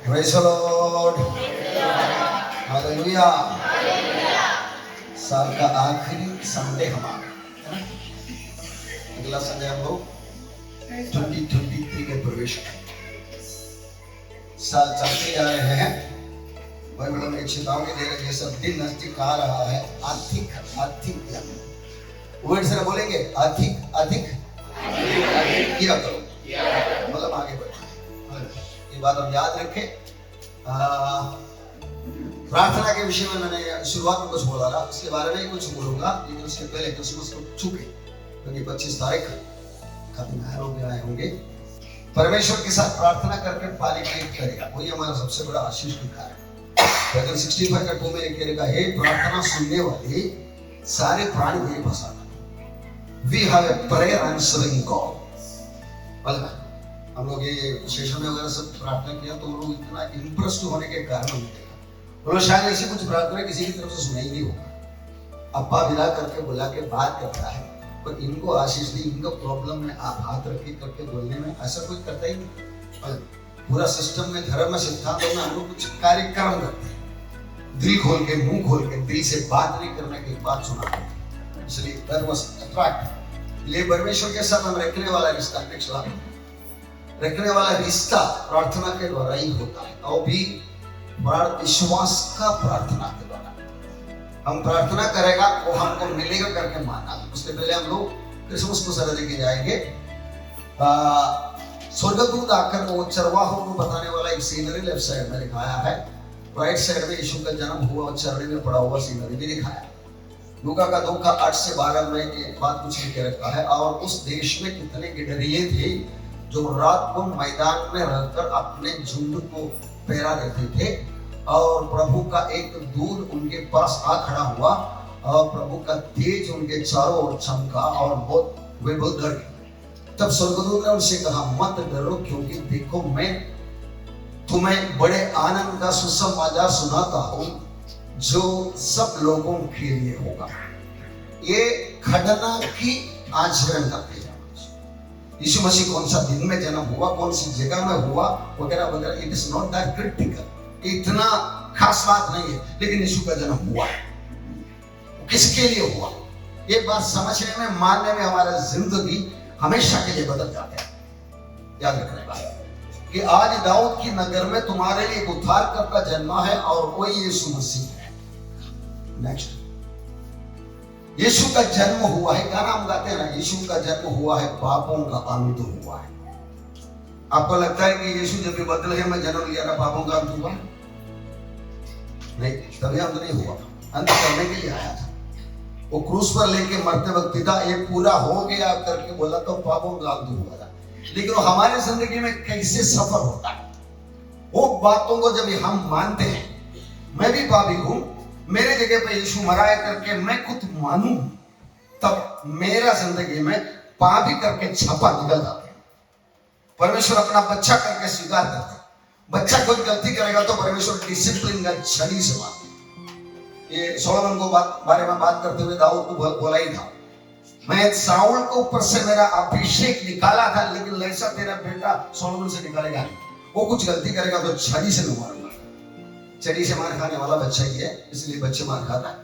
Praise the Lord. Hallelujah. साल का आखिरी संडे हमारा, अगला संडे हम लोग 2023 के प्रवेश करेंगे। साल चलते जा रहे हैं। बाइबल में चेतावनी दे रही है, सब दिन नजदीक आ रहा है। अधिक अधिक वर्ड से बोलेंगे, अधिक अधिक किया करो, मतलब आगे बढ़ो। ये बात हम याद रखें। प्रार्थना के विषय में मैंने शुरुआत में कुछ बोला था, उसके बारे में कुछ बोलूंगा, लेकिन उसके पहले क्रिसमस को छूके, क्योंकि 25 तारीख काफी आए होंगे। परमेश्वर के साथ प्रार्थना करके पानी ग्रहित करेगा, वही हमारा सबसे बड़ा आशीष का कार्य। 65 का 2 में लिख रखा है, प्रार्थना सुनने वाले सारे प्राणी मेरे पास आते हैं। We have a prayer answering God। हम लोग ये सेशन में वगैरह सब प्रार्थना किया तो लोग इतना इम्प्रेस होने के कारण बोलो शायद ऐसी कुछ प्रार्थना किसी की तरफ से सुनाई नहीं होगा। अब्बा विदा करके बुला के बात करता है, पर इनको आशीष दी, इनका प्रॉब्लम में आप हाथ रखे करके बोलने में ऐसा कोई करता ही नहीं। पूरा सिस्टम में, धर्म में, सिद्धांतों में हम लोग कुछ कार्यक्रम करते हैं, दिल खोल के, मुंह खोल के, दिल से बात नहीं करने की बात सुनाते हैं। इसलिए परमेश्वर के साथ हम रखने वाला रिश्ता, रखने वाला रिश्ता प्रार्थना के द्वारा ही होता है, और भी बड़ा विश्वास का प्रार्थना के द्वारा। हम प्रार्थना करेगा वो हमको मिलेगा करके मानना। उसके पहले हम लोग क्रिसमस को सर लेके जाएंगे। स्वर्गदूत आकर वो चरवाहों को बताने वाला एक सीनरी लेफ्ट साइड में दिखाया है, राइट साइड में यीशु का जन्म हुआ और चरणी में पड़ा हुआ सीनरी भी दिखाया। लूका का 2 का 8 से 12 में एक बात कुछ लिख के रखा है, और उस देश में कितने गिडरिये थे जो रात को मैदान में रहकर अपने झुंड को पहरा देते थे, और प्रभु का एक दूत उनके पास आ खड़ा हुआ, और प्रभु का तेज उनके चारों ओर चमका, और वे बहुत डर गए। तब स्वर्गदूत ने उनसे कहा, मत डरो, क्योंकि देखो मैं तुम्हें बड़े आनंद का सुसमाचार सुनाता हूं, जो सब लोगों के लिए होगा। ये घटना की आचरण करते हैं। यीशु मसीह कौन सा दिन में जन्म हुआ, कौन सी जगह में हुआ, वगैरह वगैरह, it is not that critical, इतना खास बात नहीं है, लेकिन यीशु का जन्म हुआ। किसके लिए हुआ, ये बात समझने में, मानने में हमारा जिंदगी हमेशा के लिए बदल जाता है। याद रखने बात कि आज दाऊद की नगर में तुम्हारे लिए एक उद्धारकर्ता जन्मा है, और वो यीशु मसीह है। नेक्स्ट, यीशु का जन्म हुआ है, क्या नाम गाते हैं ना, यीशु का जन्म हुआ है, पापों का अंत हुआ है। आपको लगता है कि यीशु जब भी बदलहम में जन्म लिया था पापों का अंत हुआ? नहीं, तभी अंत नहीं हुआ, अंत करने के लिए आया था। वो क्रूस पर लेके मरते वक्त पिता ये पूरा हो गया करके बोला तो पापों का अंत हुआ था। लेकिन वो हमारे जिंदगी में कैसे सफर होता है, वो बातों को जब हम मानते हैं, मैं भी पापी हूं, मेरे जगह पे यीशु मरा है करके मैं खुद मानूं, तब मेरा जिंदगी में पापी करके छापा निकल जाता है। परमेश्वर अपना बच्चा करके स्वीकार करता है। बच्चा कोई गलती करेगा तो परमेश्वर डिसिप्लिन का छड़ी से मारता है। ये सोलोमन को बारे में बात करते हुए दाऊद को बोला ही था, मैं साउल को ऊपर से मेरा अभिषेक निकाला था, लेकिन ऐसा तेरा बेटा सोलोमन से निकालेगा नहीं। वो कुछ गलती करेगा तो छड़ी से मैं मारूंगा। छड़ी से मार खाने वाला बच्चा ही है, इसलिए बच्चे मार खाता है।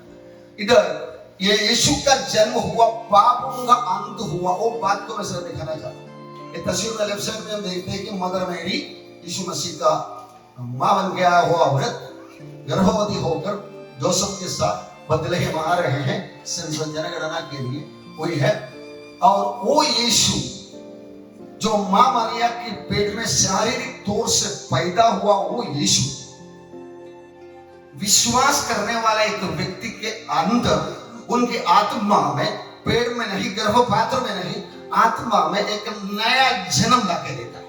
इधर ये यीशु का जन्म हुआ, पापों का अंत हुआ, वो बात को मैं सर दिखाना चाहता हूँ। ये तस्वीर में लेफ्ट साइड में हम देखते हैं कि मदर मैरी यीशु मसीह का मां बन के आया हुआ औरत गर्भवती होकर जोसेफ के साथ बदलेहम आ रहे हैं जनगणना के लिए, वही है। और वो यीशु जो मां मरिया के पेट में शारीरिक तौर से पैदा हुआ, वो यीशु विश्वास करने वाला एक व्यक्ति के अंदर, उनकी आत्मा में, पेट में नहीं, गर्भपात्र में नहीं, आत्मा में एक नया जन्म लाके देता है।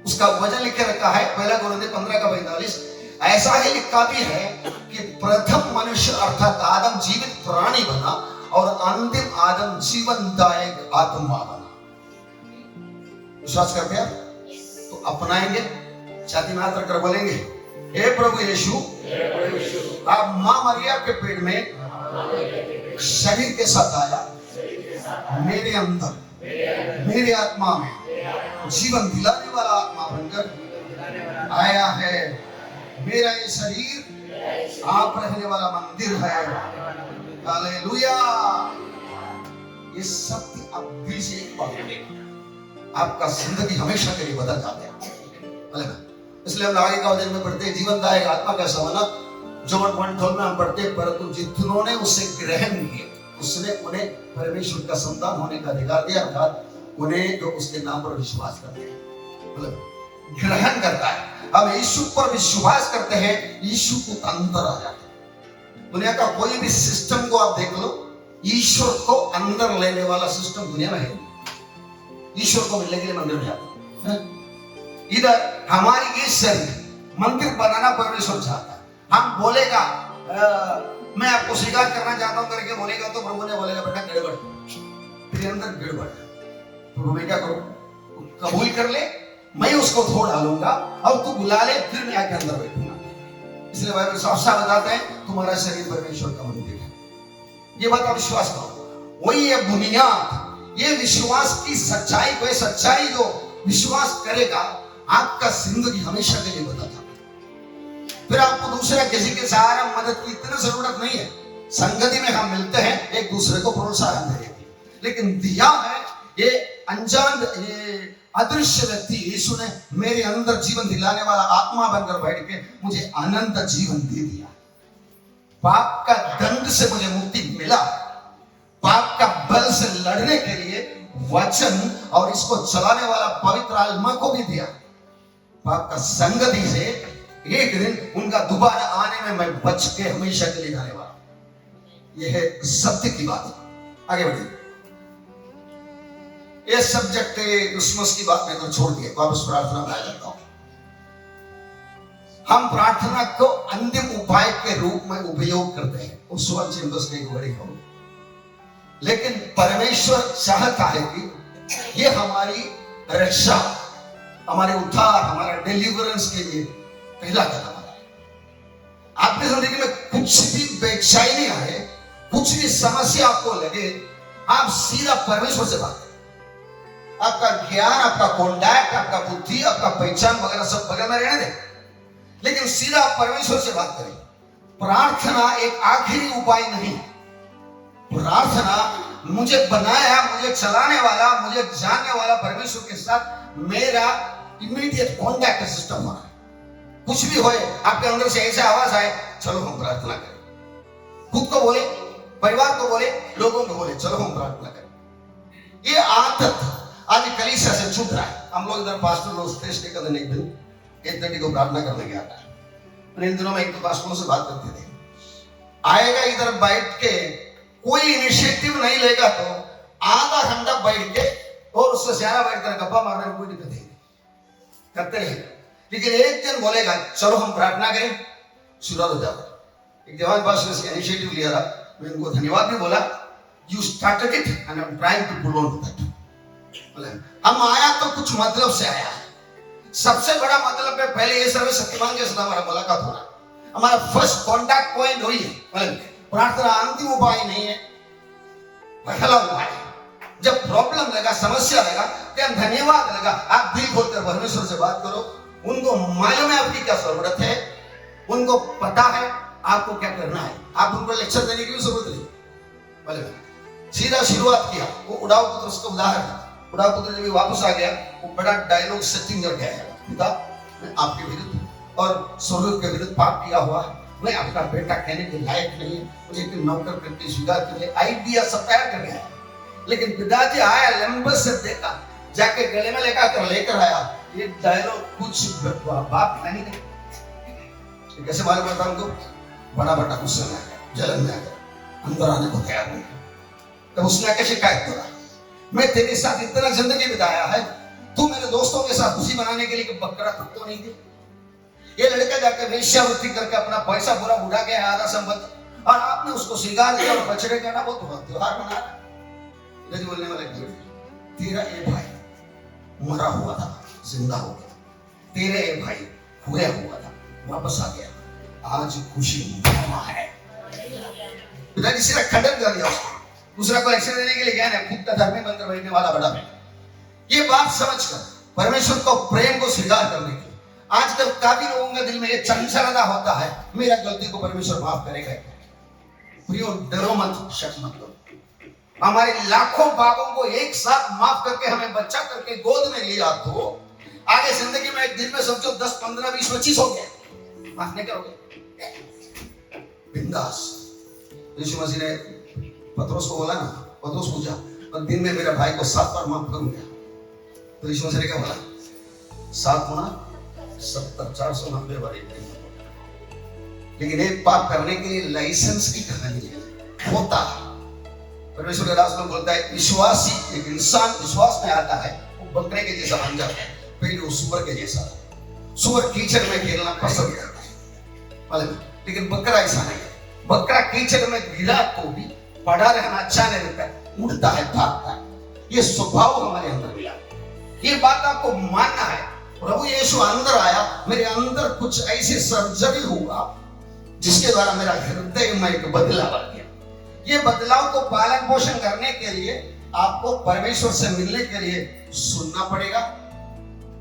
उसका वजन लिखे रखा है 1 कोरिन्थियों 15 का 45। ऐसा ही लिखा भी है कि प्रथम मनुष्य अर्थात आदम जीवित प्राणी बना, और अंतिम आदम जीवनदायक आत्मा बना। विश्वास करते हैं तो अपनाएंगे, छाती में हाथ रखकर बोलेंगे, हे प्रभु यीशु, आप मां मरिया के पेट में शरीर के साथ आया, मेरे अंदर, मेरे आत्मा में जीवन दिलाने वाला आत्मा बनकर आया है। मेरा ये शरीर आप रहने वाला मंदिर है। हालेलुया। ये सत्य आप दिल से एक बार आपका जिंदगी हमेशा के लिए बदल जाते हैं। इसलिए हम आगे का वचन में पढ़ते हैं, जीवनदायक आत्मा का सवना जॉन 1:12 में हम पढ़ते हैं, परंतु जितनों उसे ग्रहण किए उसने उन्हें परमेश्वर का संतान होने का अधिकार दिया, अर्थात उन्हें जो उसके नाम पर विश्वास करते हैं, मतलब ग्रहण करता है। अब यीशु पर विश्वास करते हैं, यीशु को अंदर आ जाते हैं। दुनिया का कोई भी सिस्टम को आप देख लो, ईश्वर को अंदर लेने वाला सिस्टम दुनिया में है। ईश्वर को मिलने के लिए मंदिर में जाते हैं। इधर हमारी ये शरीर मंदिर बनाना परमेश्वर चाहता है। हम बोलेगा मैं आपको स्वीकार करना चाहता हूं करके बोलेगा तो प्रभु ने बोलेगा बेटा गड़बड़, तेरे अंदर गड़बड़। प्रभु मैं क्या करूं? कबूल कर ले, मैं उसको धो डालूंगा और तू बुला ले, फिर मैं आके अंदर बैठूंगा। इसलिए बाइबल साफ साफ बताते हैं तुम्हारा शरीर परमेश्वर का मंदिर है। ये बात आप विश्वास करो। वही है बुनियाद। ये विश्वास की सच्चाई को, सच्चाई जो विश्वास करेगा आपका जिंदगी हमेशा के लिए बदल जाता है। फिर आपको दूसरा किसी के सहारा मदद की इतनी जरूरत नहीं है। संगति में हम मिलते हैं, एक दूसरे को प्रोत्साहन देंगे, लेकिन दिया है ये अनजान, ये अदृश्य व्यक्ति यीशु ने मेरे अंदर जीवन दिलाने वाला आत्मा बनकर बैठ के मुझे अनंत जीवन दे दिया। पाप का दंड से मुझे मुक्ति मिला। पाप का बल से लड़ने के लिए वचन और इसको चलाने वाला पवित्र आत्मा को भी दिया। पाप का संगति से एक दिन उनका दोबारा आने में मैं बच के हमेशा के लिए जाने वाला। यह है सत्य की बात। आगे बढ़िए। ये सब्जेक्ट क्रिसमस की बात मैं तो छोड़ दिए, वापस प्रार्थना में आ जाता हूं। हम प्रार्थना को अंतिम उपाय के रूप में उपयोग करते हैं, उस वक्त चिंतस के बड़ी हो, लेकिन परमेश्वर चाहता है कि ये हमारी रक्षा, हमारे उद्धार, हमारा डिलीवरेंस के लिए पहला कदम है। आपकी जिंदगी में कुछ भी बेचैनी आए, कुछ भी समस्या आपको लगे, आप सीधा परमेश्वर से बात करें। आपका ज्ञान, आपका कॉन्टैक्ट, आपका बुद्धि, आपका पहचान वगैरह सब बगल में रहने दें, लेकिन सीधा परमेश्वर से बात करें। प्रार्थना एक आखिरी उपाय नहीं। प्रार्थना मुझे बनाया, मुझे चलाने वाला, मुझे जानने वाला परमेश्वर के साथ मेरा इमीडिएट कॉन्टैक्ट सिस्टम होना है। कुछ भी होए, आपके अंदर से ऐसा आवाज आए, चलो हम प्रार्थना करें। खुद को बोले, परिवार को बोले, लोगों को बोले, चलो हम प्रार्थना करें। ये आदत आज कलीसिया से छूट रहा है। हम लोग इधर पास्टर लोग स्टेज के दिन एक दिन 8:30 को प्रार्थना करने गया था। इन दिनों में एक दो पास्टरों से बात करते थे, आएगा इधर बैठ के कोई इनिशिएटिव नहीं लेगा तो आधा घंटा बैठ के और उससे ज्यादा बैठ कर गप्पा मारने में कोई दिक्कत नहीं करते रहे, लेकिन एक दिन बोलेगा चलो हम प्रार्थना करें, शुरू हो जाता। एक जवान पास्टर ने इनिशिएटिव लिया था, मैं उनको धन्यवाद भी बोला। You started it and I am trying to pull on to that. हम आया तो कुछ मतलब से आया, सबसे बड़ा मतलब है पहले ये सर्वे सत्यवान के साथ हमारा मुलाकात होना, हमारा फर्स्ट कांटेक्ट पॉइंट वही है। प्रार्थना अंतिम उपाय नहीं है, पहला उपाय। जब प्रॉब्लम लगा, समस्या लगा, क्या धन्यवाद लगा, आप दिल खोलकर परमेश्वर से बात करो। उनको मालूम है आपकी क्या जरूरत है, उनको पता है आपको क्या करना है। आप उनको लेक्चर देने की भी जरूरत नहीं, सीधा शुरुआत किया। वो उड़ाऊ पुत्र उसका उदाहरण था। उड़ाऊ पुत्र जब वापस आ गया, वो बड़ा डायलॉग सेटिंग कर गया है, पिता मैं आपके विरुद्ध और स्वर्ग के विरुद्ध पाप किया हुआ है, मैं आपका बेटा कहने के लायक नहीं है, मुझे एक नौकर करके स्वीकार करिए। आइडिया सब तैयार कर गया, लेकिन पिताजी आया, लंबे से देखा, जाके गले में लेकर आया। ये डायलॉग कुछ बाप नहीं है। कैसे मालूम होता हमको? बड़ा बड़ा गुस्से में आ गया, जलन में आ गया, अंदर आने को तैयार नहीं। तब उसने आके शिकायत करा, मैं तेरे साथ इतना जिंदगी बिताया है, तू मेरे दोस्तों के साथ खुशी बनाने के लिए बकरा तो नहीं दे। ये लड़का जाकर वेश्यावृत्ति करके अपना पैसा पूरा बुढ़ा के आधा संपत्ति, और आपने उसको स्वीकार किया और बछड़े का ना वो त्योहार मना रहा। बोलने वाला तेरा ये भाई मरा हुआ था, जिंदा हो गया, तेरे ये भाई खोया हुआ था, वापस आ गया, आज खुशी मना है। पिताजी सीधा खंडन कर दिया उसको, दूसरा को एक्शन देने के लिए क्या है, खुद का धर्मी बनकर बैठने वाला बड़ा बेटा। ये बात समझकर परमेश्वर को प्रेम को स्वीकार करने के लिए आजकल काफी लोगों के दिल में ये चंचलता होता है, मेरा गलती को परमेश्वर माफ करेगा। प्रियो, डरो मत, शक मत करो। हमारे लाखों पापों को एक साथ माफ करके हमें बच्चा करके गोद में लिया, तो आगे जिंदगी में एक दिन में समझो 10, 15, 20, 25 हो गए, माफ नहीं करोगे? बिंदास। यीशु मसीह ने पतरस को बोला ना, पतरस पूछा और दिन में मेरे भाई को 7 बार माफ करूंगा, तो यीशु मसीह ने क्या बोला? 7 गुना 70, 490 बार। लेकिन एक पाप करने के लिए लाइसेंस की कहानी है, होता है। परमेश्वर का दास लोग बोलता है विश्वासी, एक इंसान विश्वास में आता है वो बकरे के जैसा बन जाता है, पहले वो सुअर के जैसा। सुअर कीचड़ में खेलना पसंद करता है, लेकिन बकरा ऐसा नहीं है। बकरा कीचड़ में गिरा तो भी पड़ा रहना अच्छा नहीं लगता, उड़ता है, भागता है। ये स्वभाव हमारे अंदर मिला, ये बात आपको मानना है। प्रभु यीशु अंदर आया, मेरे अंदर कुछ ऐसी सर्जरी हुआ जिसके द्वारा मेरा हृदय में एक बदलाव आ गया। ये बदलाव को पालन पोषण करने के लिए आपको परमेश्वर से मिलने के लिए सुनना पड़ेगा,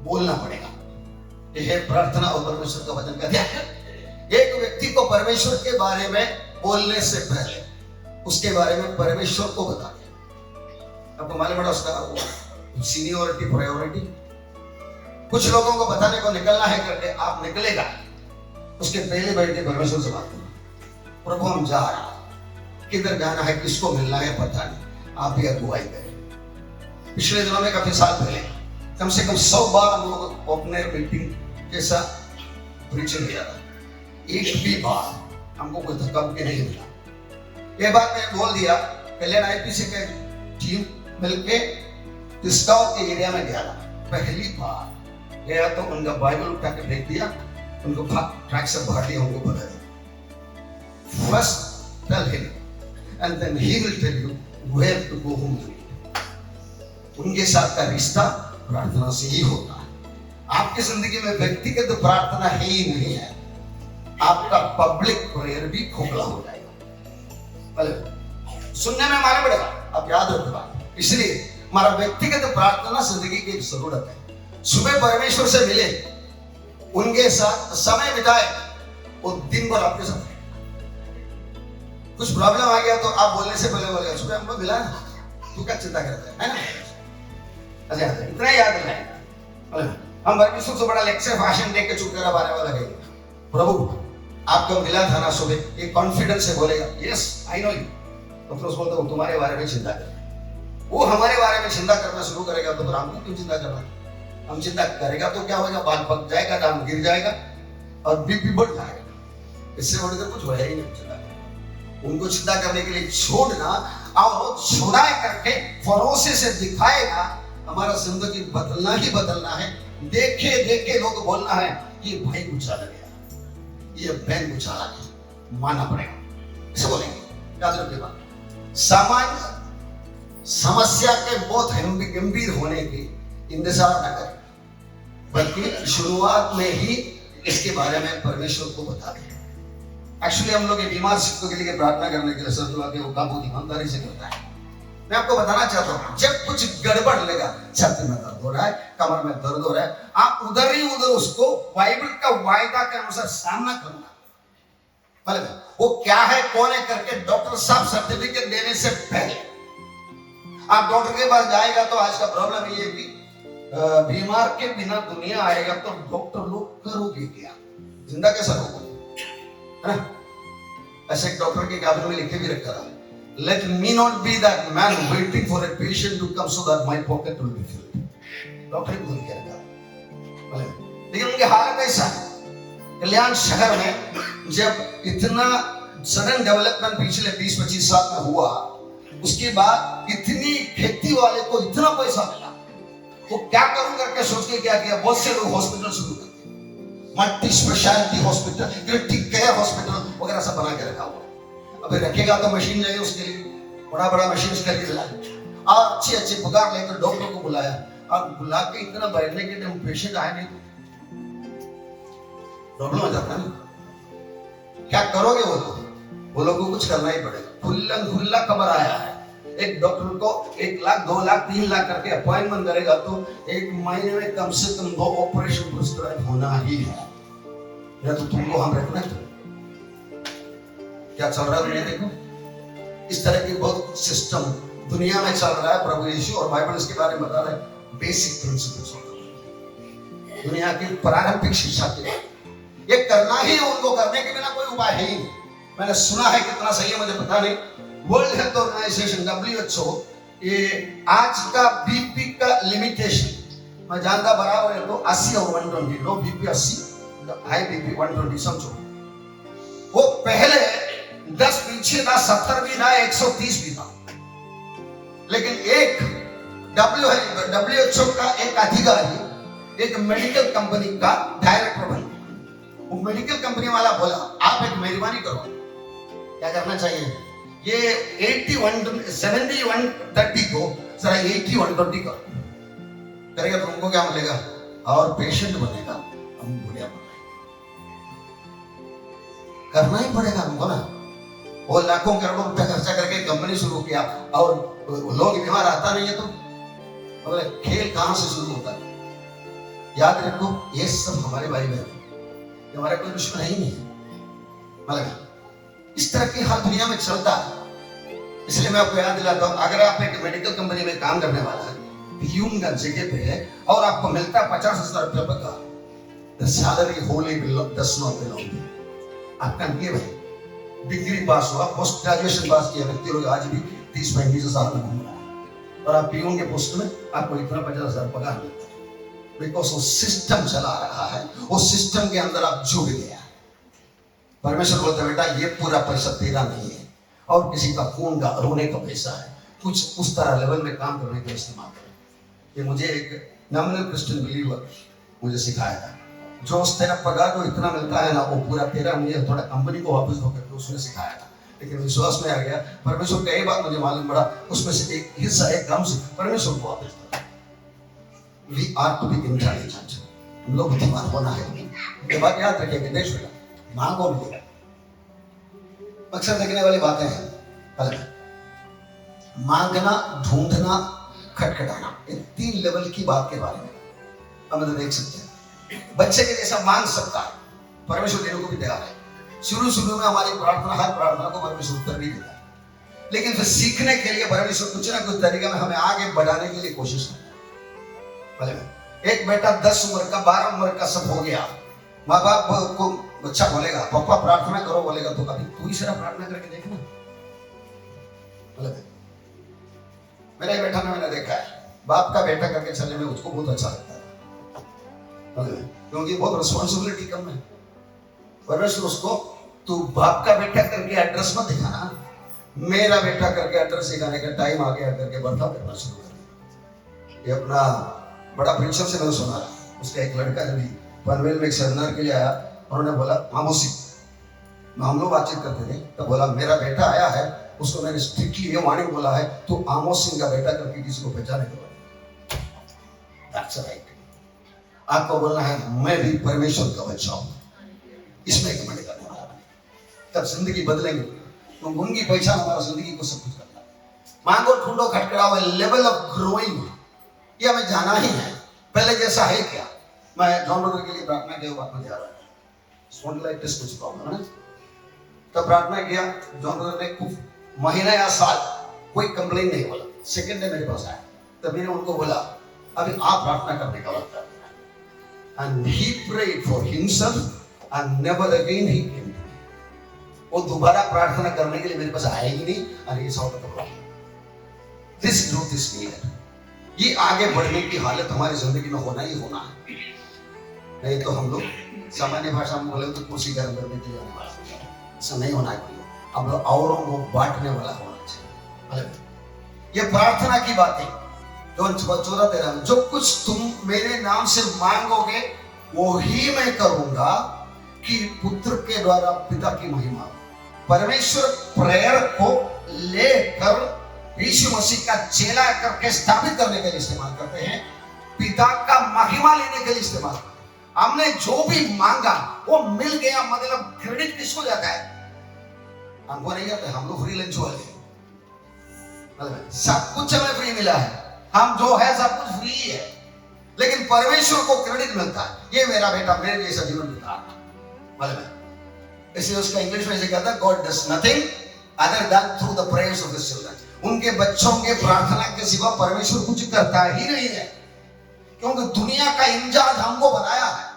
बोलना पड़ेगा। यह है प्रार्थना और परमेश्वर का वचन का ध्यान। एक व्यक्ति को परमेश्वर के बारे में बोलने से पहले उसके बारे में परमेश्वर को बता दिया। आपको मालूम है उसका सीनियोरिटी, प्रायोरिटी। कुछ लोगों को बताने को निकलना है करके आप निकलेगा, उसके पहले बैठ के परमेश्वर से बात करो। प्रभु हम जा रहे हैं, किधर जाना है, किसको मिलना है पता नहीं, आप भी अगुवाई करें। पिछले दिनों में काफी साल पहले कम से कम 100 बार हम लोग ओपनर मीटिंग जैसा प्रीचिंग किया था, एक भी बार हमको कोई धक्का मुक्की नहीं मिला। ये बात मैं बोल दिया, कल्याण आईपीसी के टीम मिलके डिस्काउंट के एरिया में गया था, पहली बार गया तो उनका बाइबल उठा के फेंक दिया, उनको ट्रैक से बाहर दिया, उनको बता दिया। First tell him and then he will tell you where to go home to eat। उनके साथ का रिश्ता प्रार्थना से ही होता है। आपकी जिंदगी में व्यक्तिगत प्रार्थना ही नहीं है, आपका पब्लिक प्रेयर भी खोखला हो जाएगा। सुनने में मालूम पड़ेगा, आप याद रखिएगा। इसलिए हमारा व्यक्तिगत प्रार्थना जिंदगी की जरूरत है। सुबह परमेश्वर से मिले, उनके साथ समय बिताए, वो दिन भर आपके साथ। कुछ प्रॉब्लम आ गया तो आप बोलने से पहले बोलेगा सुबह हमको मिला ना, तू क्या चिंता करता है ना? अच्छा, इतना याद रखना। हम परमेश्वर से बड़ा लेक्चर भाषण दे के चुप करा बारे वाला है। प्रभु आपको मिला था ना सुबह, ये कॉन्फिडेंस से बोलेगा यस आई नो यू। तो फिर बोलता वो तुम्हारे बारे में चिंता करे, वो हमारे बारे में चिंता करना शुरू करेगा तो फिर हमको क्यों चिंता करना? हम चिंता करेगा तो क्या होगा? बाल पक जाएगा, दाम गिर जाएगा और बीपी बढ़ जाएगा। इससे बढ़कर कुछ होगा ही नहीं। उनको चिंता करने के लिए छोड़ना और छुड़ाए करके भरोसे से दिखाएगा। हमारा जिंदगी बदलना ही बदलना है। देखे देखे लोग बोलना है ये भाई को चला गया, ये बहन को चला गया, मानना पड़ेगा, इसे बोलेंगे। याद रखिएगा, सामान्य समस्या के बहुत गंभीर होने की इंतजार न करें, बल्कि शुरुआत में ही इसके बारे में परमेश्वर को बता दें। एक्चुअली हम लोग बीमार सिद्धों के लिए प्रार्थना करने के लिए सर के वो काबू ईमानदारी से करता है। मैं आपको बताना चाहता हूँ, जब कुछ गड़बड़ लगा, छाती में दर्द हो रहा है, कमर में दर्द हो रहा है, आप उधर ही उधर उसको बाइबल का वायदा के अनुसार सामना करना। वो क्या है, कौन है करके डॉक्टर साहब सर्टिफिकेट देने से पहले आप डॉक्टर के पास जाएगा तो आज का प्रॉब्लम ये है कि बीमार के बिना दुनिया आएगा तो डॉक्टर लोग करोगे क्या? जिंदा कैसा होगा? ऐसे एक डॉक्टर के काबिल में लिखे भी रखा था, let me not be that man waiting for a patient to come so that my pocket will be filled। Doctor भी लिखे रखा। लेकिन उनके हालत ऐसा है, कल्याण शहर में जब इतना सडन डेवलपमेंट पिछले 20-25 साल में हुआ, उसके बाद इतनी खेती वाले को इतना पैसा मिला, वो क्या करूं करके सोच के क्या किया, बहुत से लोग हॉस्पिटल शुरू कर दिए, multi speciality hospital, critical care hospital वगैरह सब बना के रखा हुआ। अबे रखेगा तो मशीन चाहिए उसके लिए, बड़ा बड़ा मशीन खरीद ला और अच्छी अच्छी पगार लेकर डॉक्टर को बुलाया, और बुला के इतना बैठने के टाइम पेशेंट आए नहीं, प्रॉब्लम हो जाता है। क्या करोगे? वो लोगों को कुछ करना ही पड़ेगा। खुल्ला खबर आया है एक डॉक्टर को 1 लाख 2 लाख 3 लाख करके अपॉइंटमेंट करेगा तो 1 महीने में कम से कम 2 ऑपरेशन प्रिस्क्राइब होना ही है। या तो तुमको हम रेकमेंड क्या चल रहा है दुनिया देखो, इस तरह की बहुत सिस्टम दुनिया में चल रहा है। प्रभु यीशु और बाइबल इसके बारे में बता रहे हैं, बेसिक प्रिंसिपल्स दुनिया की प्रारंभिक शिक्षा के ये करना ही है, उनको करने के बिना कोई उपाय है ही नहीं। मैंने सुना है, कितना सही है मुझे पता नहीं, वर्ल्ड हेल्थ ऑर्गेनाइजेशन WHO ये आज का बीपी का लिमिटेशन मैं जानता बराबर है तो 80 और 120, लो बीपी 80, हाई बीपी 120 समझो। वो पहले 10 पीछे था, 70 भी था, 130 भी था। लेकिन एक WHO का एक अधिकारी एक मेडिकल कंपनी का डायरेक्टर बन गया। वो मेडिकल कंपनी वाला बोला, आप एक मेहरबानी करो, क्या करना चाहिए, ये 70-130 को जरा 80-120 करो, करेगा तो तुमको क्या मिलेगा, और पेशेंट बनेगा, हम बुढ़िया करना ही पड़ेगा हमको ना। वो लाखों करोड़ों रुपए खर्चा करके कंपनी शुरू किया और लोग बीमार आता नहीं है तो खेल कहां से शुरू होता है। याद रखो, ये सब हमारे भाई बहन, हमारा कोई दुश्मन ही नहीं है। मतलब इस तरह की हाल दुनिया में चलता है। इसलिए मैं आपको याद दिलाता हूं, अगर आप एक मेडिकल कंपनी में काम करने वाला है, प्यून का जगह पे है और आपको मिलता है 50,000 रुपया पगार, the salary wholly does not belong to you। आपका ये भाई डिग्री पास हुआ, पोस्ट ग्रेजुएशन पास किया व्यक्ति लोग आज भी 30-35 साल में घूम रहा है और आप पीओन के पोस्ट में आपको इतना 50,000 पगार मिलता है। बिकॉज वो सिस्टम चला रहा है, वो सिस्टम के अंदर आप जुड़ गया। परमेश्वर बोलता है, बेटा ये पूरा पैसा तेरा नहीं है और किसी का खून का रोने का पैसा है, कुछ उस तरह लेवल में काम करने का इस्तेमाल करें। ये मुझे एक नॉमिनल क्रिश्चियन बिलीवर मुझे सिखाया था, जो तेरा पगार जो इतना मिलता है ना, वो पूरा तेरा नहीं है, थोड़ा कंपनी को वापस दो करके उसने सिखाया था। लेकिन विश्वास में आ गया, परमेश्वर कई बात मुझे मालूम पड़ा, उसमें से एक हिस्सा एक काम से परमेश्वर को वापस दो। We are to be intelligent। हम लोग बुद्धिमान होना है। ये बात याद रखिए कि देश में मांगो मिलेगा। अक्सर देखने वाली बातें हैं, अलग मांगना, ढूंढना, खटखटाना, ये 3 लेवल की बात के बारे में हम तो देख सकते हैं। बच्चे के जैसा मांग सकता है, परमेश्वर देने को भी तैयार है। शुरू में हमारी प्रार्थना, हर प्रार्थना को परमेश्वर उत्तर भी देता है, लेकिन फिर सीखने के लिए परमेश्वर कुछ ना कुछ तरीके में हमें आगे बढ़ाने के लिए कोशिश करता है। एक बेटा 10 उम्र का, 12 उम्र का सब हो गया, माँ बाप को बच्चा बोलेगा पापा प्रार्थना करो, बोलेगा तो कभी तू ही सिर्फ प्रार्थना करके देखना। मेरा ही बेटा मैंने देखा है, बाप का बेटा करके चलने में उसको बहुत अच्छा लगता है, क्योंकि बहुत रिस्पॉन्सिबिलिटी कम है। परमेश्वर उसको तू बाप का बेटा करके एड्रेस मत दिखाना, मेरा बेटा करके एड्रेस दिखाने का टाइम आ गया करके बर्ताव करना शुरू कर दिया। ये अपना बड़ा प्रिंसिपल से मैंने सुना, उसका एक लड़का जब पनवेल में एक सेमिनार के लिए आया, उन्होंने बोला आमोसी, हम लोग बातचीत करते थे, तो बोला मेरा बेटा आया है, उसको मैंने स्ट्रिक्टली ये वार्निंग बोला है, तो आमोस सिंह का बेटा करके किसी को पहचाने के बाद दैट्स राइट। आपको बोलना है मैं भी परमेश्वर का बच्चा हूं, इसमें कमेंट करने वाला, तब जिंदगी बदलेंगे। तो उनकी पहचान हमारा जिंदगी को सब कुछ करता है। मांगो, ढूंढो, खटखटाओ, लेवल ऑफ ग्रोइंग ये हमें जाना ही है। पहले जैसा है क्या, मैं जॉन ब्रदर के लिए प्रार्थना के बात में जा रहा था, स्पॉन्डिलाइटिस कुछ प्रॉब्लम है, तब प्रार्थना किया, जॉन ब्रदर ने कुछ महीना या साल कोई कंप्लेन नहीं बोला। सेकंड डे मेरे पास आया, तब मैंने उनको बोला अभी आप प्रार्थना करने का वक्त है, and he prayed for himself and never again he came to me। वो दोबारा प्रार्थना करने के लिए मेरे पास आया ही नहीं, और ये सॉल्व कर रहा है। This growth is needed. ये आगे बढ़ने की हालत हमारी जिंदगी में होना ही होना है, नहीं तो हम लोग सामान्य भाषा में बोले तो कुर्सी गर्म करने के लिए आने वाला है, ऐसा नहीं होना है। अब औरों को बांटने वाला होना चाहिए। ये प्रार्थना की बातें जो 14-13 में, जो कुछ तुम मेरे नाम से मांगोगे वो ही मैं करूंगा कि पुत्र के द्वारा पिता की महिमा। परमेश्वर प्रेयर को लेकर यीशु मसीह का चेला करके स्थापित करने के लिए इस्तेमाल करते हैं, पिता का महिमा लेने के लिए इस्तेमाल करते हैं। हमने जो भी मांगा वो मिल गया, मतलब क्रेडिट किसको जाता है? हमको नहीं जाता, हम लोग फ्री लंच वाले, सब कुछ हमें फ्री मिला है, हम जो है सब कुछ फ्री है, लेकिन परमेश्वर को क्रेडिट मिलता है, ये मेरा बेटा मेरे जैसा जीवन बिता। इसलिए उसका इंग्लिश में कहता है God does nothing other than through the prayers of his children. उनके बच्चों के प्रार्थना के सिवा परमेश्वर कुछ करता ही नहीं है, क्योंकि दुनिया का इंचार्ज हमको बनाया है।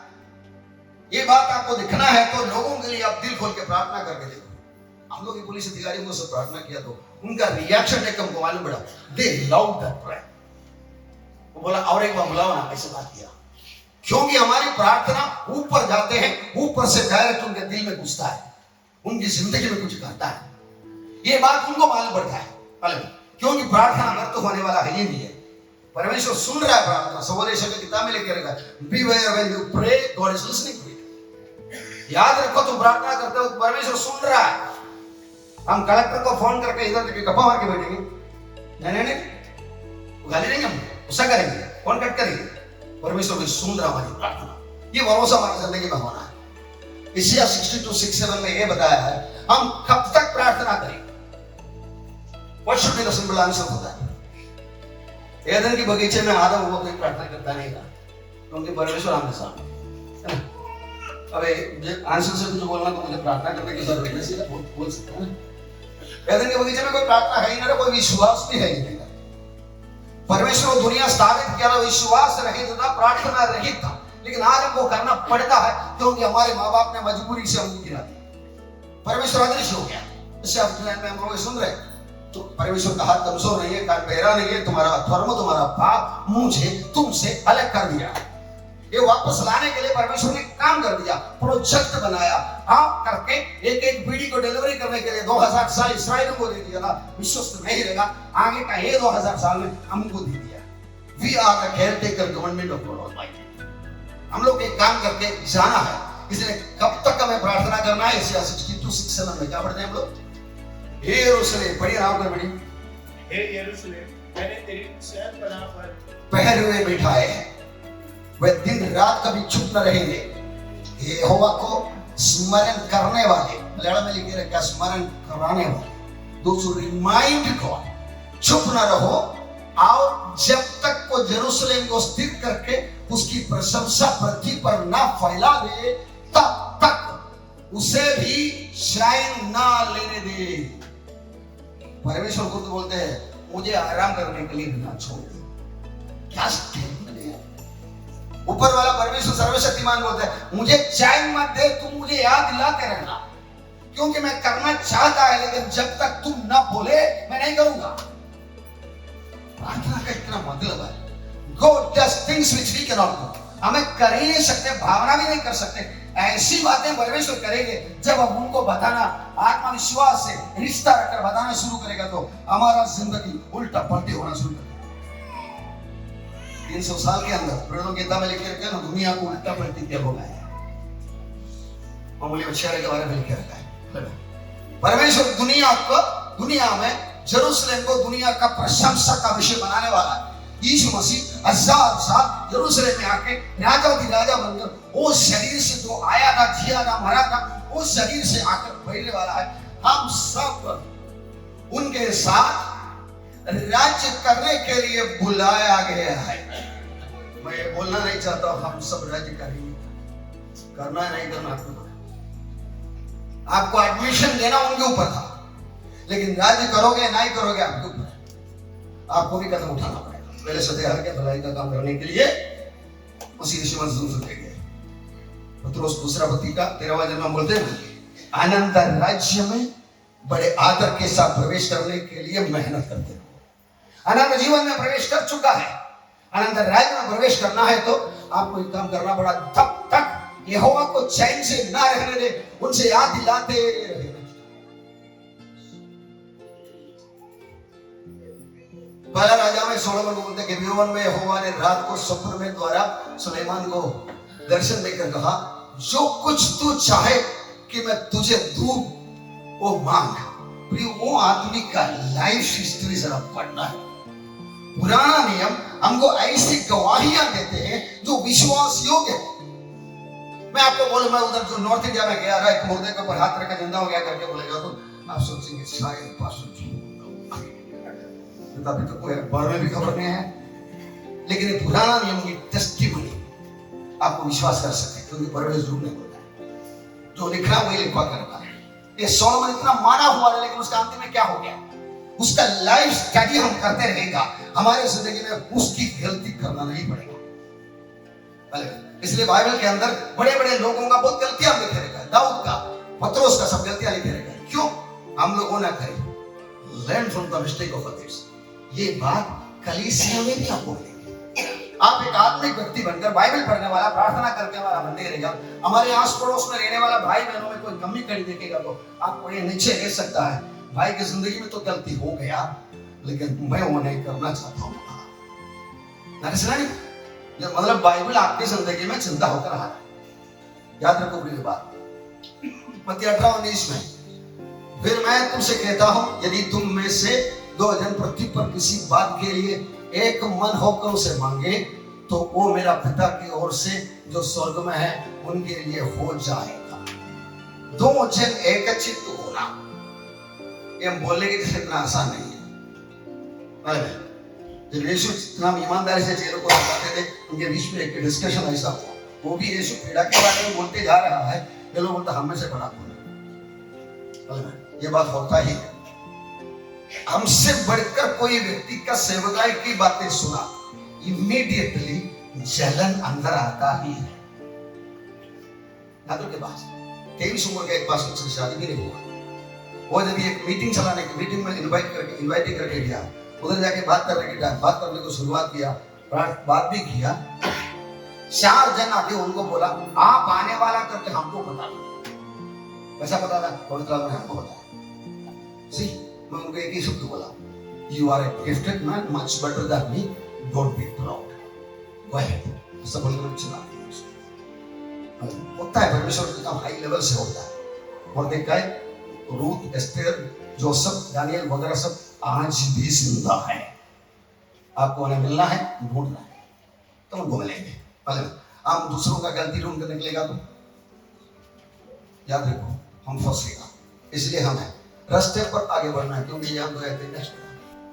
ये बात आपको दिखना है तो लोगों के लिए आप दिल खोल के प्रार्थना करके देखो। हम लोग पुलिस अधिकारियों से प्रार्थना किया तो उनका रिएक्शन देख हमको मालूम पड़ा, दे लव दैट प्रेयर। वो बोला और एक बार बुलाओ ना, ऐसे बात किया, क्योंकि हमारी प्रार्थना ऊपर जाते हैं, ऊपर से डायरेक्ट उनके दिल में घुसता है, उनकी जिंदगी में कुछ करता है। ये बात उनको मालूम पड़ता है, क्योंकि प्रार्थना व्यर्थ होने वाला है ही नहीं है। परमेश्वर सुन रहा है प्रार्थना। सवरेश की किताब में लिखे रहेगा, beware when you pray, God is listening to it। याद रखो तुम प्रार्थना करते हो परमेश्वर सुन रहा है। हम कलेक्टर को फोन करके इधर देखिए गप्पा मार के बैठेंगे, नहीं गाली देंगे, हम गुस्सा करेंगे, फोन कट करेंगे। परमेश्वर भी सुन रहा हमारी प्रार्थना, ये भरोसा हमारी जिंदगी में होना है। इसिया 62:6-7 में ये बताया है, हम कब तक प्रार्थना करें। What should be the simple answer for that? Edan के बगीचे में आदम वो कोई प्रार्थना करता नहीं था, क्योंकि परमेश्वर आमने सामने। अबे आंसर से कुछ बोलना तो मुझे प्रार्थना करने की जरूरत नहीं, सीधा बोल सकता है। एदन के बगीचे में कोई प्रार्थना है ही नहीं, कोई विश्वास भी है ही नहीं। परमेश्वर दुनिया स्थापित किया, विश्वास रहित था, प्रार्थना रहित था, लेकिन आज हमको करना पड़ता है क्योंकि हमारे माँ बाप ने मजबूरी से हमको गिरा दिया। परमेश्वर अदृश्य हो गया। इससे आप में हम लोग सुन रहे हैं तो परमेश्वर का हाथ कमजोर नहीं है, कान बहरा नहीं है, तुम्हारा धर्म तुम्हारा पाप मुझे तुमसे अलग कर दिया। ये वापस लाने के लिए परमेश्वर ने काम कर दिया, प्रोजेक्ट बनाया, आप करके एक एक पीढ़ी को डिलीवरी करने के लिए 2000 साल इस्राएल को दे दिया था। विश्वस्त नहीं रहेगा, आगे का ये 2000 साल में हमको दे दिया। We are the caretaker government of God almighty. हम लोग एक काम करके जाना है, इसलिए कब तक हमें प्रार्थना करना है। इसे 62:6-7 में क्या पढ़ते हैं हम लोग? हे यरूशलेम, पढ़िए नाम पर पढ़िए। हे यरूशलेम, मैंने तेरी शहर पनाह पर पहरे हुए बिठाए हैं, वे दिन रात कभी चुप न रहेंगे। यहोवा को स्मरण करने वाले, मलयालम में लिखे रखा स्मरण कराने वाले, those who remind God, चुप न रहो और जब तक को यरूशलेम को स्थिर करके उसकी प्रशंसा पृथ्वी पर ना फैला दे, तब तक उसे भी शाइन ना लेने दे। परमेश्वर खुद बोलते हैं, मुझे आराम करने के लिए ना छोड़ दे। क्या ऊपर वाला परमेश्वर सर्वशक्तिमान बोलता है, मुझे चैन मत दे, तुम मुझे याद दिलाते रहना, क्योंकि मैं करना चाहता है, लेकिन जब तक तुम ना बोले मैं नहीं करूंगा। प्रार्थना का इतना मतलब है, God does things which we cannot do। हमें कर ही नहीं सकते, भावना भी नहीं कर सकते। ऐसी बातें परमेश्वर करेंगे जब हम उनको बताना आत्मविश्वास से रिश्ता रखकर बताना शुरू करेगा, तो हमारा जिंदगी उल्टा पलटी होना शुरू करेगा। 300 साल के अंदर प्रेरणा गीता में लिखे रखा है ना, दुनिया को उल्टा पलटी क्या होगा है, मामूली बच्चे के बारे में लिखे रखा है। परमेश्वर दुनिया में यरूशलेम को दुनिया का प्रशंसा का विषय बनाने वाला है। यीशु मसीह 1000 साल यरूशलेम में आके राजा बनकर वो शरीर से जो आया था, जिया था, मरा था, वो शरीर से आकर बैठने वाला है। हम सब उनके साथ राज्य करने के लिए बुलाया गया है। मैं ये बोलना नहीं चाहता हम सब राज्य करेंगे, करना नहीं करना आपको एडमिशन देना उनके ऊपर था, लेकिन राज्य करोगे नहीं करोगे आपके ऊपर। आपको भी कदम उठाना पड़ेगा। पहले सदैव के भलाई का काम करने के लिए उसी ऋषि मंजूर गए। पत्रोस दूसरा पति का 13वां जन्म बोलते हैं, अनंत राज्य में बड़े आदर के साथ प्रवेश करने के लिए मेहनत करते हो। अनंत जीवन में प्रवेश कर चुका है, अनंत राज्य में प्रवेश करना है तो आपको एक काम करना पड़ा। तब तक यहोवा को चैन से ना रहने दे, उनसे याद दिलाते रहे। पहला राजा में सोलोमन को बोलते हैं कि गिबोन में यहोवा ने रात को स्वप्न में द्वारा सुलेमान को दर्शन देकर कहा, जो कुछ तू चाहे कि मैं तुझे दूं वो मांग। वो आदमी का लाइफ हिस्ट्री जरा पढ़ना है। पुराना नियम हमको ऐसी गवाहियां देते हैं जो विश्वास योग्य है। मैं आपको बोलूं, मैं उधर जो नॉर्थ इंडिया में गया, एक मुर्दे के ऊपर हाथ रखा जिंदा हो गया करके बोलेगा तो आप सोचेंगे शायद पास्टर तो अभी तो कोई अखबार में भी खबर नहीं है, लेकिन ये पुराना नियम की टेस्टिमनी आपको विश्वास कर सकते हैं, क्योंकि परवेश झूठ नहीं बोलता है, जो लिखना वही लिखवा करता है। ये सोलोमन इतना माना हुआ है, लेकिन उसका अंत में क्या हो गया? उसका लाइफ स्टडी हम करते रहेगा, हमारे जिंदगी में उसकी गलती करना नहीं पड़ेगा। इसलिए बाइबल के अंदर बड़े बड़े लोगों का बहुत गलतियां लिखे रहेगा, दाऊद का, पत्रोस का, सब गलतियां लिखे रहेगा। क्यों? हम लोगों ना करें, learn from the mistake of others. ये बात कलीसिया में भी आपको मिलेगी। आप एक आत्मिक व्यक्ति बनकर बाइबल पढ़ने वाला, प्रार्थना करने वाला बनते रहेगा, हमारे आस पड़ोस में रहने वाला भाई बहनों में कोई कमी कड़ी देखेगा तो आपको ये नीचे ले सकता है, भाई की जिंदगी में तो गलती हो गया, लेकिन मैं वो नहीं करना चाहता हूँ। मतलब बाइबल आपकी जिंदगी में चिंता होकर रहा है। याद रखो प्रिय बात, मत्ती 18:19 में, फिर मैं तुमसे कहता हूं, यदि तुम में से 2 जन पृथ्वी पर किसी बात के लिए एक मन होकर उसे मांगे, तो वो मेरा पिता की ओर से जो स्वर्ग में है उनके लिए हो जाएगा। 2 जन एक चित्त होना, ये बोलने के लिए इतना आसान नहीं है। जब यीशु इतना ईमानदारी से चेलों को बताते थे, उनके बीच में एक डिस्कशन ऐसा हुआ, वो भी यीशु पीड़ा के बारे में बोलते जा रहा है, ये लोग बोलते हम में से बड़ा कौन है। ये बात होता ही है, हमसे बढ़कर कोई व्यक्ति का सेवकाई की बातें सुना, इमीडिएटली जलन अंदर आता ही है। नादर के पास 23 उम्र का एक पास्टर से शादी भी नहीं हुआ, वो जब एक मीटिंग चलाने की, मीटिंग में इनवाइट करके गया, उधर जाके बात करने को शुरुआत किया, बात भी किया। 4 जन आके उनको बोला, आप आने वाला करके हमको बता दो। कैसा पता था? पवित्र आत्मा ने हमको बताया। सी, मैं उनको एक ही शब्द बोला, you are a gifted man, much better than me, don't be proud, go ahead. ऐसा बोलकर चला होता है, परमेश्वर का काम हाई लेवल से होता है। और देखा है, रूथ, एस्टेर, जोसेफ, दानियल वगैरह सब आज भी जिंदा है। आपको उन्हें मिलना है, ढूंढना है, तो उनको मिलेंगे। हम दूसरों का गलती ढूंढ कर निकलेगा तो याद रखो हम फंसेगा। इसलिए हमें रास्ते पर आगे बढ़ना है, क्योंकि ये हम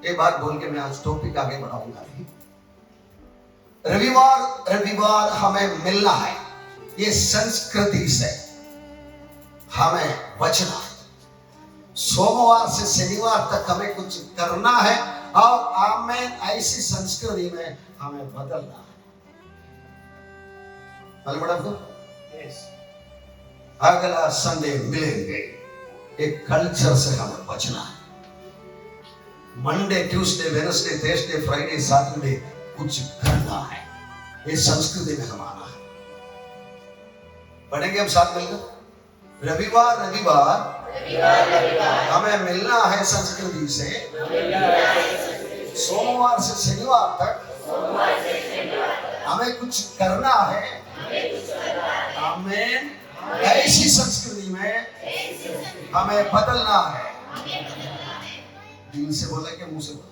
एक बात बोल के मैं आज टॉपिक आगे बढ़ाऊंगा। रविवार हमें मिलना है, ये संस्कृति से हमें बचना है। सोमवार से शनिवार तक हमें कुछ करना है, और आमेन, ऐसी संस्कृति में हमें बदलना है। अगला संडे मिलेंगे, एक कल्चर से हमें बचना है। Monday, Tuesday, Wednesday, Thursday, Friday, Saturday कुछ करना है, ये संस्कृति में हम आना है। पढ़ेंगे हम साथ मिलकर। रविवार हमें मिलना है संस्कृति से, सोमवार से शनिवार तक हमें कुछ करना है। आमीन। ऐसी संस्कृति में हमें बदलना है। दिल से बोला कि मुंह से बोला,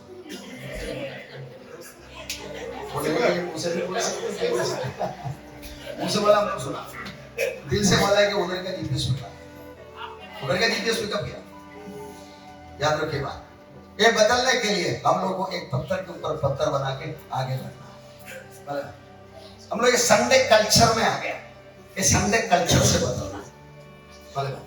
मुंह से भी बोल सकते, मुंह से बोला हमने सुना, दिल से बोला कि उधर का जीपीएस पिकअप किया। याद रखिए बात, ये बदलने के लिए हम लोगों को एक पत्थर के ऊपर पत्थर बना के आगे बढ़ना है। हम लोग ये संडे कल्चर में आ गए, ये संडे कल्चर से बदलना है।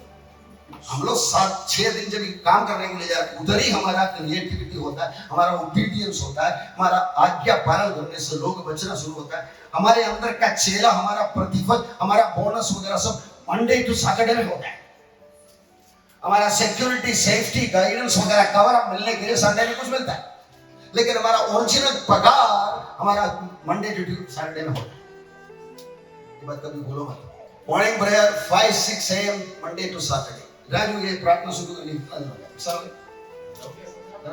हम लोग 7-6 दिन जब काम करने के लिए जाते, उधर ही हमारा क्रिएटिविटी होता है, हमारा ओबीडियंस होता है, हमारा आज्ञा पालन करने से लोग बचना शुरू होता है। हमारे अंदर का चेला, हमारा प्रतिफल, हमारा बोनस वगैरह सब मंडे टू सैटरडे में होता है। हमारा सिक्योरिटी, सेफ्टी, गाइडेंस वगैरह कवर अप मिलने के लिए संडे में कुछ मिलता है, लेकिन हमारा ओरिजिनल पगार हमारा मंडे टू सैटरडे में होता है। ये बात कभी भूलो मत। Morning prayer 5-6 AM Monday to Saturday. Raju ये प्रार्थना शुरू करनी हो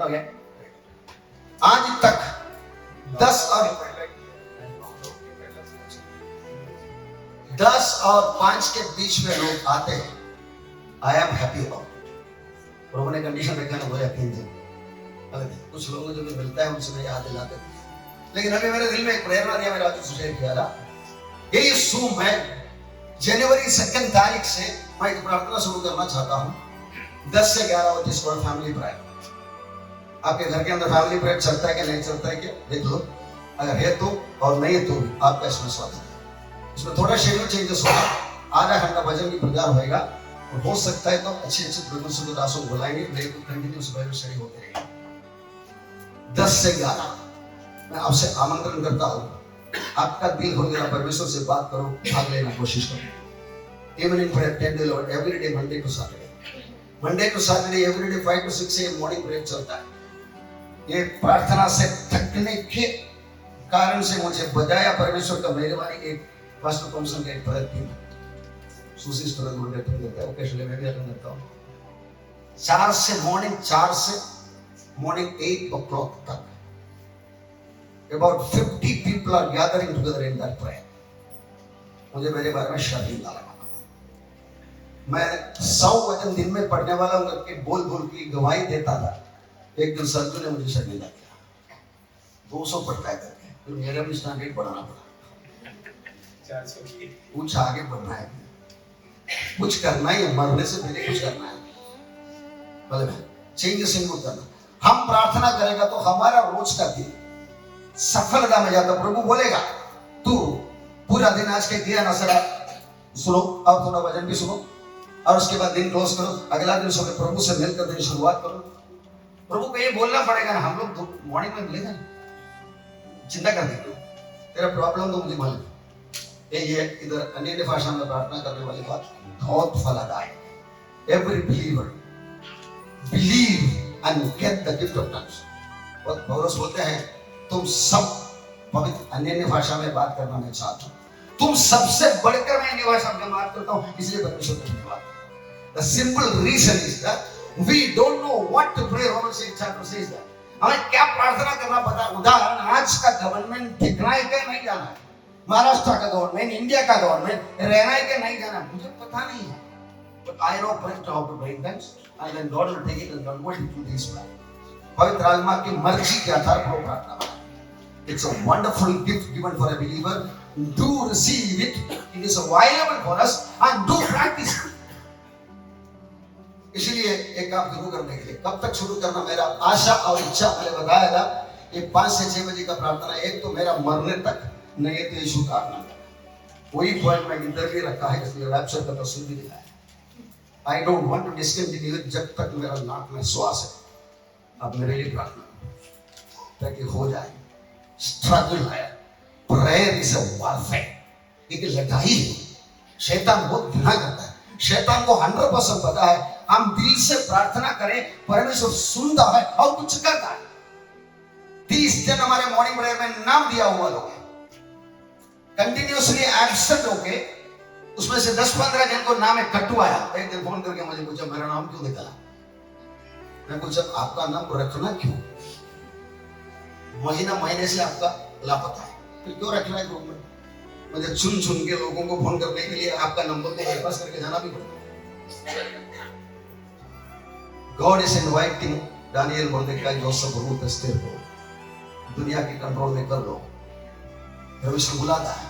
गया। आज तक 10 और 5 के बीच में लोग आते हैं। I am happy about. और मैंने कंडीशन रखा है, वो यकीन से कुछ लोगों जो भी मिलता है उनसे मैं याद दिलाते थे, लेकिन अभी मेरे दिल में एक प्रेरणा दिया, मेरा आज सुशेर किया था। यही सूम में जनवरी 2 तारीख से मैं एक प्रार्थना शुरू करना चाहता हूँ। 10 से 11 बजे स्कॉट फैमिली प्रायर। आपके घर के अंदर फैमिली प्रेयर चलता है कि नहीं चलता है क्या देख लो, अगर है तो, और नहीं है तो भी आपका इसमें स्वागत है। इसमें थोड़ा शेड्यूल चेंजेस होगा, आधा घंटा भजन की प्रचार होएगा, और हो सकता है तो अच्छे अच्छे प्रभु को दासों को बुलाएंगे, मेरे को कंटिन्यूस बाइबल स्टडी होते रहेंगे 10 से 11। मैं आपसे आमंत्रण करता हूँ, आपका दिल हो गया परमेश्वर से बात करो, भाग लेना कोशिश करो। Evening prayer 10 day lord every day Monday to Saturday every day 5 to 6 AM morning prayer चलता है। ये प्रार्थना से थकने के कारण से मुझे बजाया परमेश्वर का मेहरबानी। एक पास्टर थॉमसन का एक प्रेयर टीम सुशीष तुरंत मुझे अटेंड करता है, ओकेशनली मैं भी अटेंड करता हूँ। 4 से मॉर्निंग 8 o'clock तक about 50 people are gathering together in that prayer। मुझे मेरे बारे में शर्मिंदा लगा। मैं 100 वचन दिन में पढ़ने वाला हूँ करके बोल बोल की गवाही देता था। एक दिन संजू ने मुझे शर्मिंदा किया, 200 पढ़ता है करके, फिर मेरा भी स्टैंडर्ड बढ़ाना पड़ा। 400 की कुछ आगे बढ़ना है, कुछ करना ही है, मरने से पहले कुछ करना है, मतलब चेंजेस इनपुट करना। हम प्रार्थना करेगा तो हमारा रोज का दिन सफलता में जाता। प्रभु बोलेगा तू पूरा दिन आज के दिया नजर सुनो, अब थोड़ा वचन भी सुनो, और उसके बाद दिन क्लोज करो, अगला दिन सुबह प्रभु से मिलकर दिन शुरुआत करो। प्रभु को ये बोलना पड़ेगा ना, हम लोग मॉर्निंग में मिलेगा, चिंता कर देंगे तेरा प्रॉब्लम तो मुझे मालूम है। ये इधर अन्य भाषा में प्रार्थना करने वाली बात बहुत फलदायक। Every believer believe and get the gift of tongues. और पौलुस बोलते हैं तुम सब पवित्र अन्य भाषा में बात करना मैं चाहता हूँ, तुम सबसे बढ़कर मैं अन्य भाषा में बात करता हूँ, इसलिए परमेश्वर को धन्यवाद। The simple reason is that we don't know what to pray। Romans 8 chapter says that हमें क्या प्रार्थना करना पता। उदाहरण, आज का गवर्नमेंट दिखना है क्या नहीं जाना है, महाराष्ट्र का गवर्नमेंट, इंडिया का गवर्नमेंट रहना है क्या नहीं जाना, मुझे पता नहीं है। But I know how to pray things and then God will take it and convert it to His plan। पवित्र आत्मा की मर्जी के आधार पर प्रार्थना करें। It's a wonderful gift given for a believer। Do receive it। It is available for us and do practice it। इसलिए एक काम शुरू करने के लिए, कब तक शुरू करना मेरा आशा और इच्छा मैंने बताया था, ये 5 से 6 बजे का प्रार्थना। एक तो मेरा मरने तक, नहीं तो यीशु का आगमन तक। वही पॉइंट मैं इधर भी रखा है, इसलिए रैप्चर का तस्वीर भी दिखाया है। I don't want to discontinue जब तक मेरा नाक में श्वास है। अब मेरे लिए प्रार्थना ताकि हो जाए। स्ट्रगल है, प्रेयर इज अ वॉरफेयर, एक लड़ाई है। शैतान बहुत घृणा करता है, शैतान को 100% पता है हम दिल से प्रार्थना करें, परमेश्वर सुनता है और कुछ करता है। 30 दिन हमारे मॉर्निंग प्रेयर में नाम दिया हुआ लोग कंटिन्यूअसली एब्सेंट होके, उसमें से 10-15 जन को नाम कटवाया। एक दिन फोन करके मुझे पूछा मेरा नाम क्यों निकला। मैं पूछा आपका नाम रखना क्यों, महीने से आपका लापता है, फिर क्यों रखना है ग्रुप में। मुझे चुन चुन के लोगों को फोन करने के लिए आपका नंबर को वापस करके जाना भी पड़ता। God is inviting Daniel, Mordecai, Joseph, Ruth, Esther को दुनिया के कंट्रोल में कर लो। परमेश्वर बुलाता है।